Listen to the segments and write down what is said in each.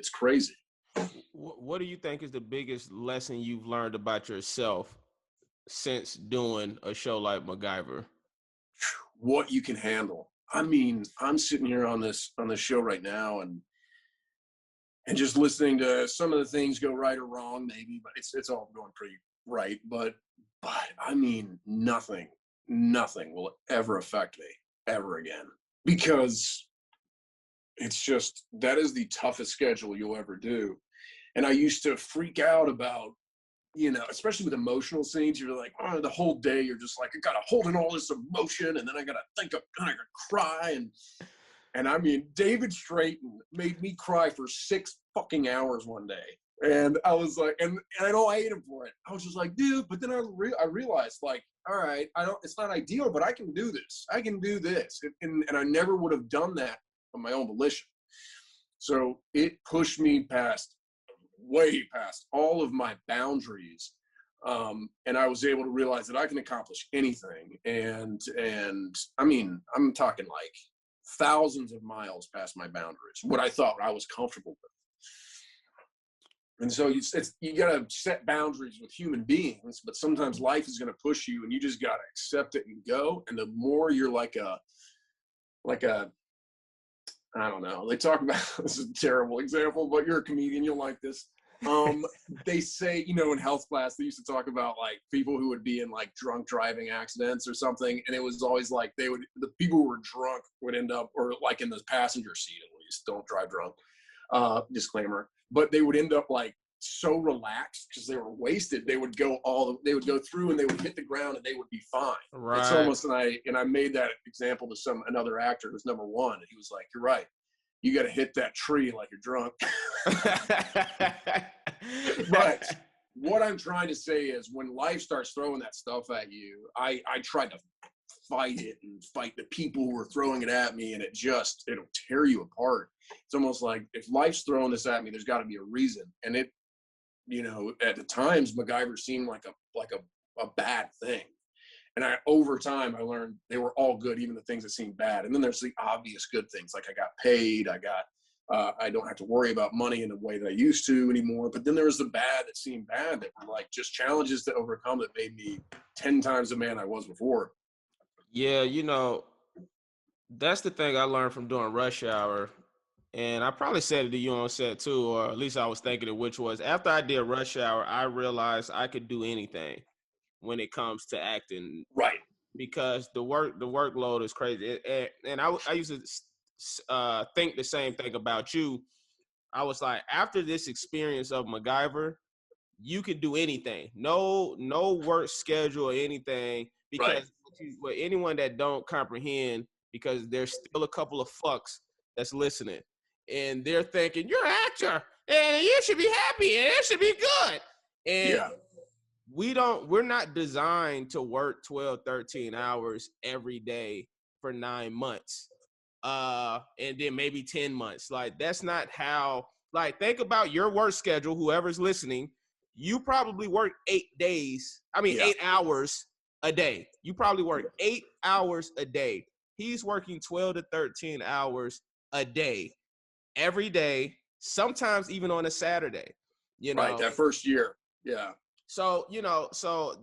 It's crazy. What do you think is the biggest lesson you've learned about yourself since doing a show like MacGyver? What you can handle. I mean, I'm sitting here on this show right now and just listening to some of the things go right or wrong, maybe, but it's all going pretty right. But I mean, nothing will ever affect me ever again, because it's just, that is the toughest schedule you'll ever do. And I used to freak out about, especially with emotional scenes, you're like, oh, the whole day you're just like, I gotta hold in all this emotion, and then I gotta cry, and I mean, David Straighten made me cry for 6 fucking hours one day. And I was like, and I know I hate him for it. I was just like, dude, but then I realized, like, all right, it's not ideal, but I can do this. I can do this. And I never would have done that on my own volition. So it pushed me way past all of my boundaries. And I was able to realize that I can accomplish anything. And I mean, I'm talking like thousands of miles past my boundaries, what I thought I was comfortable with. And so you got to set boundaries with human beings, but sometimes life is going to push you, and you just got to accept it and go. And the more you're like a, I don't know, they talk about, this is a terrible example, but you're a comedian, you'll like this. They say, in health class, they used to talk about like people who would be in like drunk driving accidents or something. And it was always like the people who were drunk would end up, or like in the passenger seat, at least, don't drive drunk, disclaimer, but they would end up like so relaxed because they were wasted. They would go through and they would hit the ground and they would be fine. Right. It's almost, and I made that example to another actor who's number one. And he was like, you're right. You got to hit that tree like you're drunk. But what I'm trying to say is, when life starts throwing that stuff at you, I tried to fight it and fight the people who were throwing it at me, and it'll tear you apart. It's almost like, if life's throwing this at me, there's got to be a reason. And it, at the times, MacGyver seemed like a bad thing. And over time, I learned they were all good, even the things that seemed bad. And then there's the obvious good things, like I got paid, I don't have to worry about money in the way that I used to anymore. But then there was the bad that seemed bad, that were like just challenges to overcome that made me 10 times the man I was before. Yeah, that's the thing I learned from doing Rush Hour. And I probably said it to you on set too, or at least I was thinking it, which was, after I did Rush Hour, I realized I could do anything when it comes to acting. Right. Because the workload is crazy. And I used to think the same thing about you. I was like, after this experience of MacGyver, you can do anything. No work schedule or anything, because with anyone that don't comprehend, because there's still a couple of fucks that's listening, and they're thinking, you're an actor and you should be happy and it should be good. And we're not designed to work 12, 13 hours every day for 9 months. And then maybe 10 months. Like, that's not how, like, think about your work schedule, whoever's listening. You probably work 8 hours a day. You probably work 8 hours a day. He's working 12 to 13 hours a day, every day, sometimes even on a Saturday, Right, that first year. Yeah. So,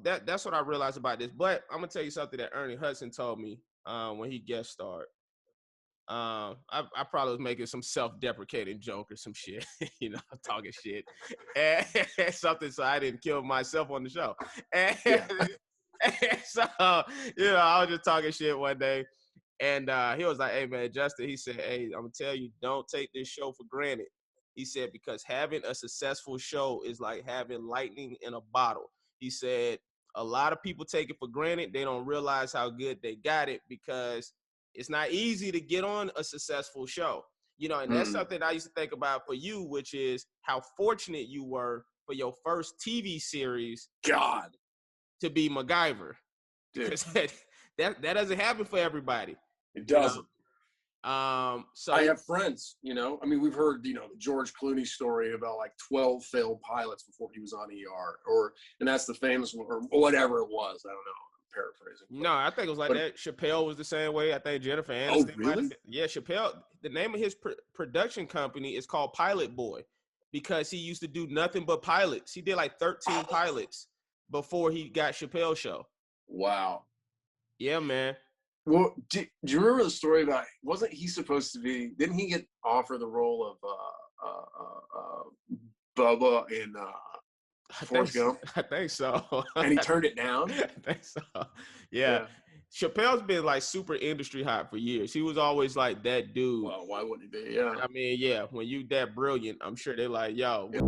that's what I realized about this. But I'm gonna tell you something that Ernie Hudson told me when he guest starred. I probably was making some self-deprecating joke or some shit, talking shit, and something, so I didn't kill myself on the show. And, and so, I was just talking shit one day, and he was like, hey, man, Justin, he said, hey, I'm going to tell you, don't take this show for granted. He said, because having a successful show is like having lightning in a bottle. He said, a lot of people take it for granted. They don't realize how good they got it, because it's not easy to get on a successful show. And that's something I used to think about for you, which is how fortunate you were for your first TV series to be MacGyver. Because that doesn't happen for everybody. It doesn't. So I have friends, we've heard, the George Clooney story about like 12 failed pilots before he was on ER, and that's the famous one, or whatever it was. I don't know. paraphrasing. No, I think it was like but, that. Chappelle was the same way. I think Jennifer Oh, Aniston. really? Yeah, Chappelle. The name of his production company is called Pilot Boy because he used to do nothing but pilots. He did like 13 pilots before he got Chappelle's show. Wow. Yeah, man. Well, do you remember the story about, wasn't he supposed to be, didn't he get offered the role of Bubba in Forrest Gump? I think so. And he turned it down? I think so. Yeah. Chappelle's been like super industry hot for years. He was always like that dude. Well, why wouldn't he be? Yeah. I mean, yeah, when you that brilliant, I'm sure they're like, yo. Yeah.